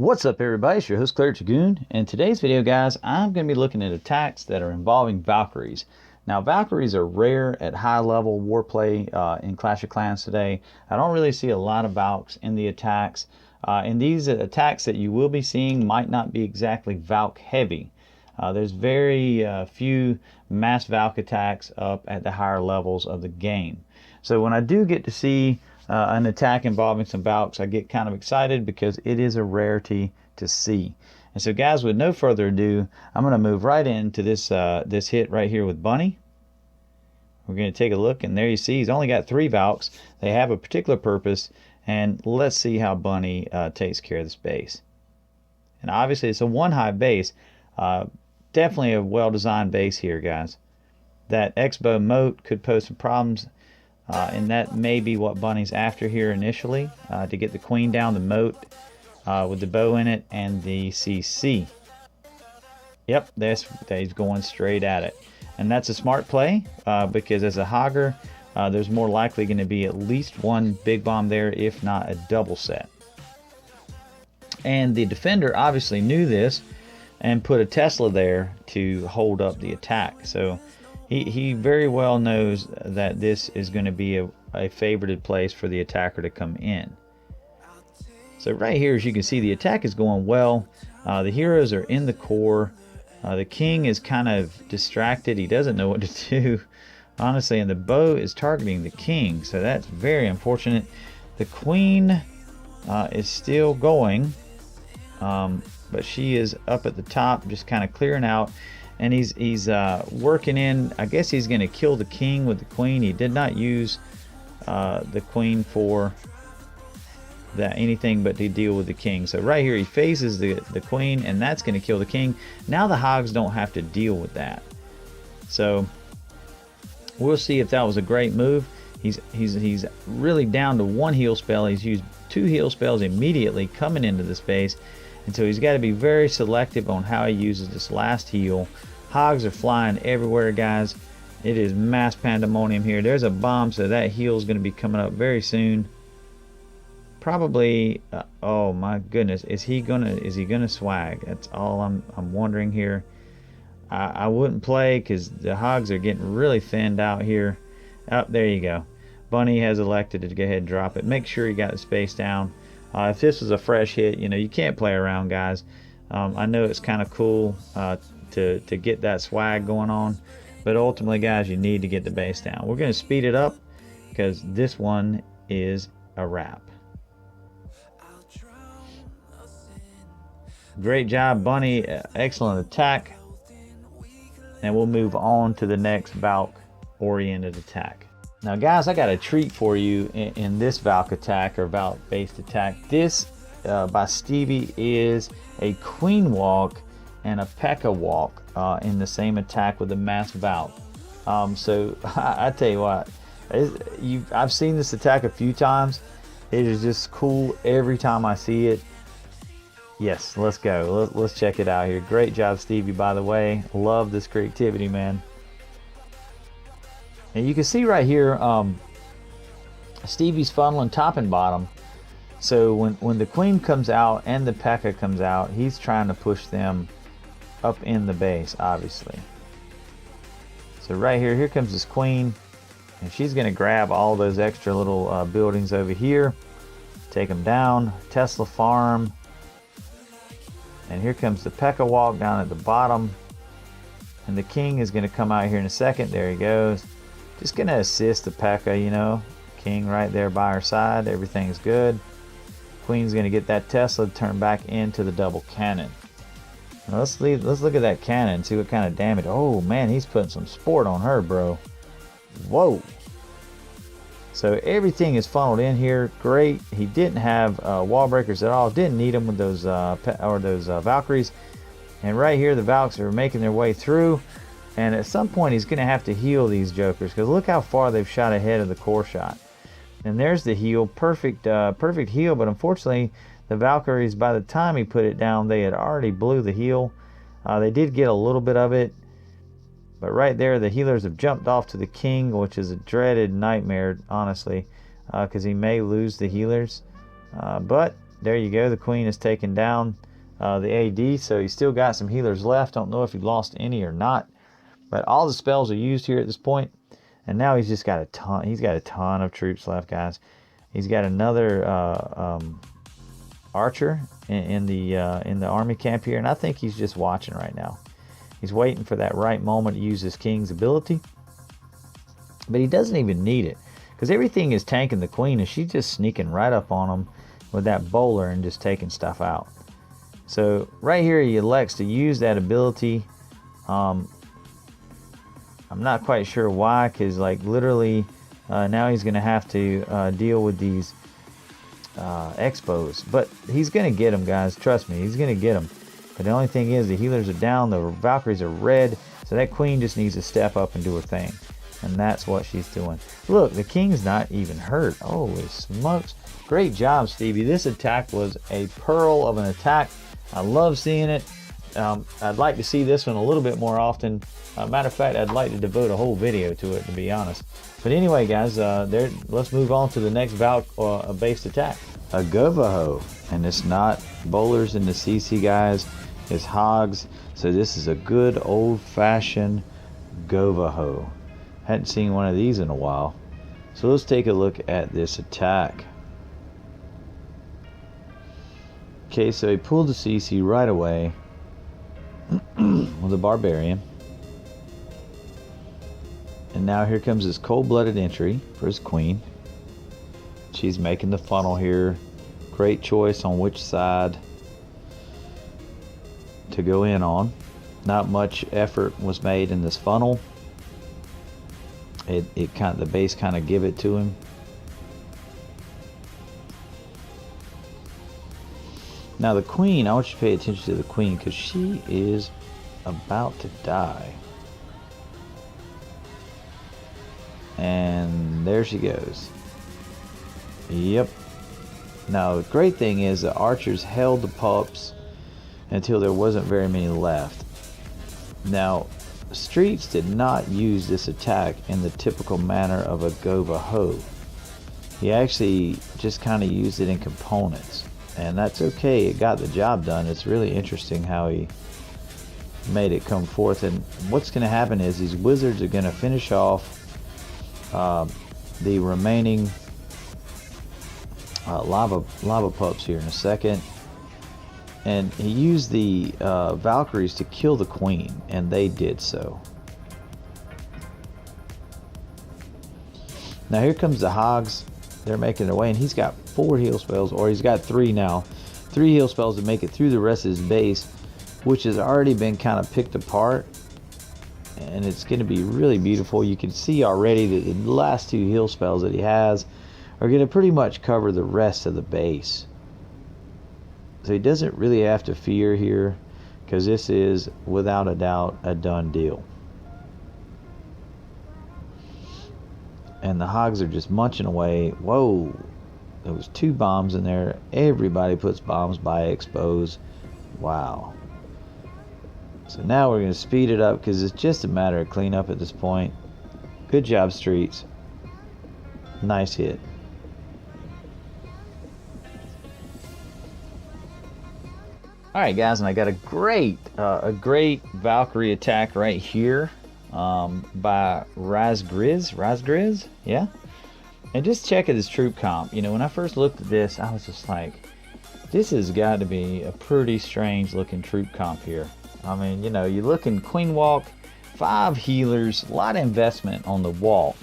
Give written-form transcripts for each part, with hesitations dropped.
What's up, everybody? It's your host, Cleric Dragoon. In today's video, guys, I'm going to be looking at attacks that are involving Valkyries. Now, Valkyries are rare at high-level warplay in Clash of Clans today. I don't really see a lot of Valks in the attacks. And these attacks that you will be seeing might not be exactly Valk heavy. There's very few mass Valk attacks up at the higher levels of the game. So when I do get to see an attack involving some Valks, I get kind of excited because it is a rarity to see. And so, guys, with no further ado, I'm going to move right into this this hit right here with Bunny. We're going to take a look, and there you see he's only got 3 Valks. They have a particular purpose, and let's see how Bunny takes care of this base. And obviously, it's a 1-high base. Definitely a well-designed base here, guys. That X-bow moat could pose some problems. And that may be what Bunny's after here initially, to get the queen down the moat with the bow in it and the CC. Yep, he's going straight at it. And that's a smart play because as a Hogger, there's more likely going to be at least one big bomb there, if not a double set. And the defender obviously knew this and put a Tesla there to hold up the attack. So he very well knows that this is going to be a favorited place for the attacker to come in. So right here, as you can see, the attack is going well. The heroes are in the core. The king is kind of distracted. He doesn't know what to do, honestly, and the bow is targeting the king, so that's very unfortunate. The queen is still going, but she is up at the top, just kind of clearing out. And he's working in. I guess he's going to kill the king with the queen. He did not use the queen for anything but to deal with the king. So right here he phases the queen, and that's going to kill the king. Now the Hogs don't have to deal with that. So we'll see if that was a great move. He's really down to 1 heal spell. He's used 2 heal spells immediately coming into the space. And so he's got to be very selective on how he uses this last heal. Hogs are flying everywhere, guys. It is mass pandemonium here. There's a bomb, so that heal is going to be coming up very soon. Probably. Oh my goodness, is he gonna swag? That's all I'm wondering here. I wouldn't play because the Hogs are getting really thinned out here. Oh, there you go. Bunny has elected to go ahead and drop it. Make sure you got the space down. If this was a fresh hit, you can't play around, guys. I know it's kind of cool to get that swag going on, but ultimately, guys, you need to get the base down. We're going to speed it up because this one is a wrap. Great job, Bunny. Excellent attack. And we'll move on to the next Valk-oriented attack. Now, guys, I got a treat for you in this Valk attack, or Valk-based attack. This, by Stevie, is a Queen Walk and a P.E.K.K.A. Walk in the same attack with the Mass Valk. So, I tell you what, I've seen this attack a few times. It is just cool every time I see it. Yes, let's go. Let's check it out here. Great job, Stevie, by the way. Love this creativity, man. And you can see right here, Stevie's funneling top and bottom. So when the queen comes out and the P.E.K.K.A. comes out, he's trying to push them up in the base, obviously. So right here comes this queen, and she's going to grab all those extra little buildings over here, take them down, Tesla farm, and here comes the P.E.K.K.A. walk down at the bottom, and the king is going to come out here in a second. There he goes. Just going to assist the P.E.K.K.A., King right there by her side. Everything's good. Queen's going to get that Tesla to turn back into the double cannon. Now let's look at that cannon and see what kind of damage. Oh, man, he's putting some sport on her, bro. Whoa. So everything is funneled in here. Great. He didn't have wall breakers at all. Didn't need them with those Valkyries. And right here, the Valks are making their way through. And at some point, he's going to have to heal these jokers, because look how far they've shot ahead of the core shot. And there's the heal. Perfect heal, but unfortunately, the Valkyries, by the time he put it down, they had already blew the heal. They did get a little bit of it, but right there, the healers have jumped off to the king, which is a dreaded nightmare, honestly, because he may lose the healers. But there you go. The queen has taken down the AD, so he's still got some healers left. Don't know if he lost any or not, but all the spells are used here at this point. And now he's just got a ton. He's got a ton of troops left, guys. He's got another archer in the army camp here, and I think he's just watching right now. He's waiting for that right moment to use his king's ability, but he doesn't even need it because everything is tanking the queen, and she's just sneaking right up on him with that bowler and just taking stuff out. So right here he elects to use that ability. I'm not quite sure why, because like literally now he's gonna have to deal with these expos, but he's gonna get them, guys. Trust me, he's gonna get them. But the only thing is the healers are down, the Valkyries are red, so that queen just needs to step up and do her thing, and that's what she's doing. Look, the king's not even hurt. Holy smokes, great job, Stevie. This attack was a pearl of an attack. I love seeing it. I'd like to see this one a little bit more often. Matter of fact, I'd like to devote a whole video to it, to be honest. But anyway, guys, let's move on to the next Valk based attack. A Govaho, and it's not bowlers in the CC, guys. It's Hogs. So this is a good old-fashioned Govaho. Hadn't seen one of these in a while. So let's take a look at this attack. Okay, so he pulled the CC right away with a Barbarian. And now here comes his cold-blooded entry for his queen. She's making the funnel here. Great choice on which side to go in on. Not much effort was made in this funnel. The base kind of give it to him. Now the queen, I want you to pay attention to the queen because she is about to die. And there she goes. Yep. Now the great thing is the archers held the pups until there wasn't very many left. Now Streets did not use this attack in the typical manner of a Govaho. He actually just kind of used it in components, and that's okay. It got the job done. It's really interesting how he made it come forth. And what's going to happen is these wizards are going to finish off the remaining lava pups here in a second. And he used the Valkyries to kill the queen, and they did so. Now here comes the Hogs. They're making their way, and he's got 4 heal spells, or he's got 3 now. 3 heal spells to make it through the rest of his base, which has already been kind of picked apart. And it's going to be really beautiful. You can see already that the last 2 heal spells that he has are going to pretty much cover the rest of the base. So he doesn't really have to fear here, because this is without a doubt a done deal. And the Hogs are just munching away. Whoa, there was 2 bombs in there. Everybody puts bombs by expos. Wow. So now we're going to speed it up because it's just a matter of cleanup at this point. Good job, Streets. Nice hit. Alright guys, and I got a great Valkyrie attack right here by Razgriz, yeah? And just check at his troop comp. You know, when I first looked at this, I was just like, this has got to be a pretty strange looking troop comp here. I mean, you know, you look in Queen Walk, 5 healers, a lot of investment on the walk.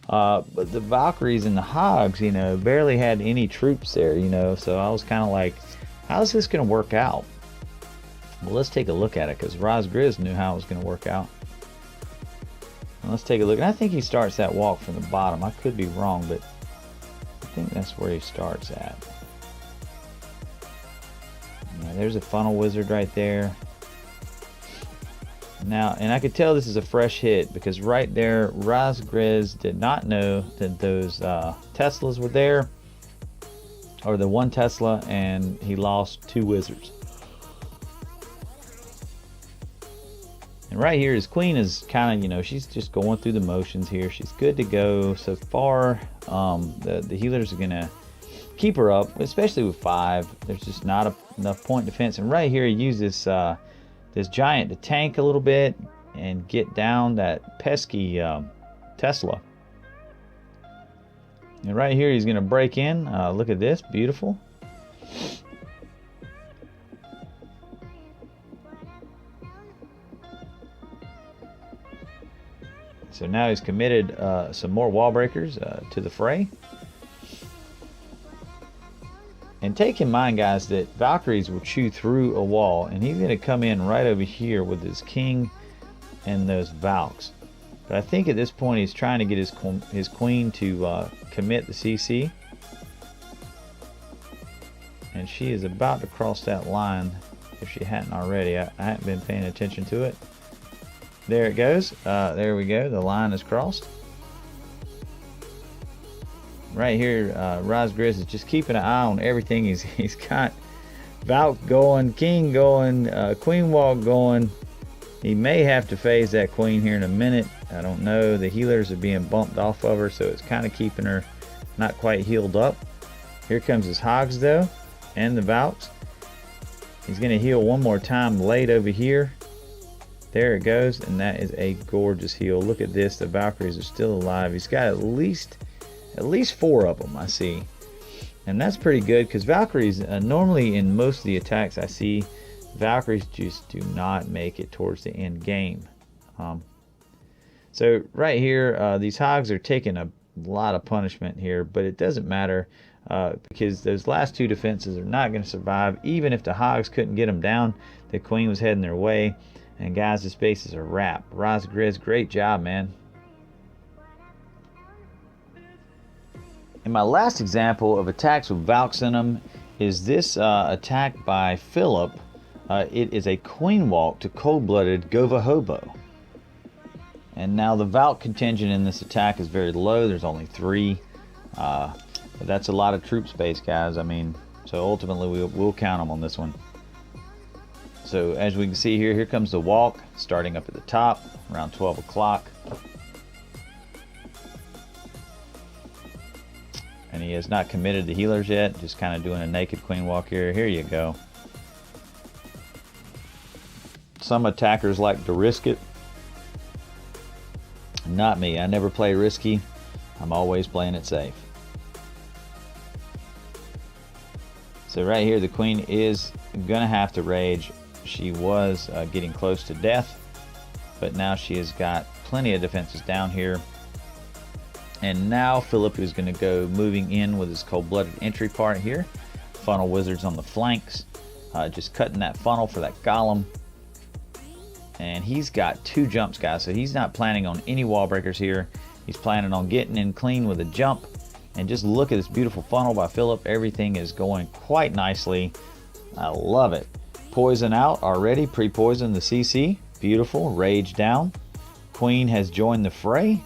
But the Valkyries and the Hogs, you know, barely had any troops there, you know, so I was kind of like, how's this going to work out? Well, let's take a look at it, because Razgriz knew how it was going to work out. And let's take a look. And I think he starts that walk from the bottom. I could be wrong, but I think that's where he starts at. Yeah, there's a funnel wizard right there. Now, and I could tell this is a fresh hit, because right there, Razgriz did not know that those Teslas were there, or the 1 Tesla, and he lost 2 wizards. And right here, his queen is kind of, you know, she's just going through the motions here. She's good to go so far. The healers are gonna keep her up, especially with 5. There's just not enough point defense. And right here, he uses this giant to tank a little bit and get down that pesky Tesla. And right here, he's going to break in. Look at this, beautiful. So now he's committed some more wall breakers to the fray. And take in mind, guys, that Valkyries will chew through a wall, and he's going to come in right over here with his king and those Valks. But I think at this point he's trying to get his queen to commit the CC. And she is about to cross that line if she hadn't already. I hadn't been paying attention to it. There it goes. There we go. The line is crossed. Right here, Razgriz is just keeping an eye on everything. He's got Valk going, King going, Queen Walk going. He may have to phase that Queen here in a minute. I don't know. The healers are being bumped off of her, so it's kind of keeping her not quite healed up. Here comes his Hogs, though, and the Valks. He's going to heal one more time late over here. There it goes, and that is a gorgeous heal. Look at this. The Valkyries are still alive. He's got at least 4 of them, I see. And that's pretty good, because Valkyries, normally in most of the attacks I see, Valkyries just do not make it towards the end game. So right here, these Hogs are taking a lot of punishment here, but it doesn't matter, because those last 2 defenses are not going to survive. Even if the Hogs couldn't get them down, the Queen was heading their way. And guys, this base is a wrap. Razgriz, great job, man. And my last example of attacks with Valks in them is this attack by Philip. It is a Queen Walk to cold-blooded Gova Hobo. And now the Valk contingent in this attack is very low. There's only 3. But that's a lot of troop space, guys. I mean, so ultimately we'll count them on this one. So as we can see here, here comes the walk, starting up at the top, around 12 o'clock. And he has not committed the healers yet, just kind of doing a naked Queen Walk here. Here you go. Some attackers like to risk it. Not me. I never play risky. I'm always playing it safe. So right here, the Queen is going to have to rage. She was getting close to death, but now she has got plenty of defenses down here. And now Philip is going to go moving in with his cold-blooded entry part here. Funnel wizards on the flanks, just cutting that funnel for that golem. And he's got 2 jumps, guys, so he's not planning on any wall breakers here. He's planning on getting in clean with a jump. And just look at this beautiful funnel by Philip. Everything is going quite nicely. I love it. Poison out already, pre-poison the CC. Beautiful, rage down. Queen has joined the fray.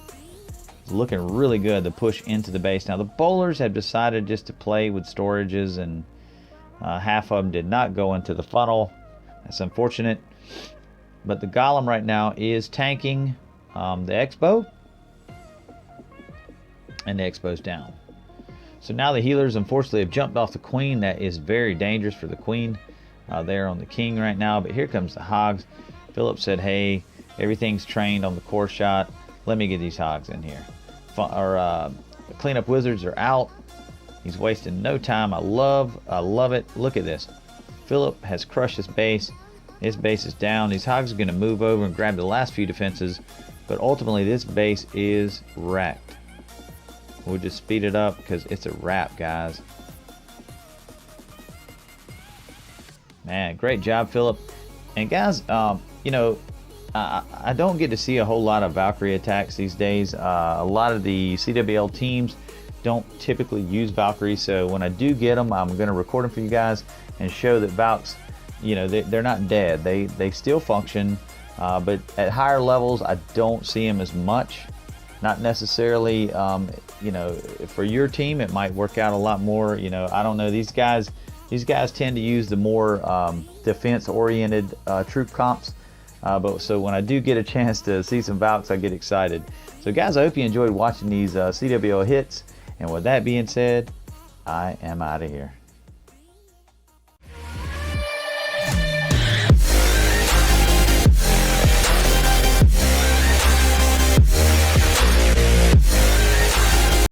It's looking really good to push into the base. Now the bowlers have decided just to play with storages, and half of them did not go into the funnel. That's unfortunate. But the golem right now is tanking the Expo. And the Expo's down. So now the healers unfortunately have jumped off the Queen. That is very dangerous for the Queen. There on the King right now, but here comes the Hogs. Philip said, hey, everything's trained on the core shot. Let me get these Hogs in here. Cleanup wizards are out. He's wasting no time. I love it. Look at this. Philip has crushed his base. His base is down. These Hogs are going to move over and grab the last few defenses, but ultimately this base is wrecked. We'll just speed it up because it's a wrap, guys. Man, great job, Philip. And guys, you know, I don't get to see a whole lot of Valkyrie attacks these days. A lot of the CWL teams don't typically use Valkyrie, so when I do get them, I'm going to record them for you guys and show that Valks, you know, they're not dead. They still function, but at higher levels, I don't see them as much. Not necessarily, you know, for your team, it might work out a lot more. You know, I don't know. These guys tend to use the more defense-oriented troop comps. But so when I do get a chance to see some Valks, I get excited. So guys, I hope you enjoyed watching these CWL hits. And with that being said, I am out of here.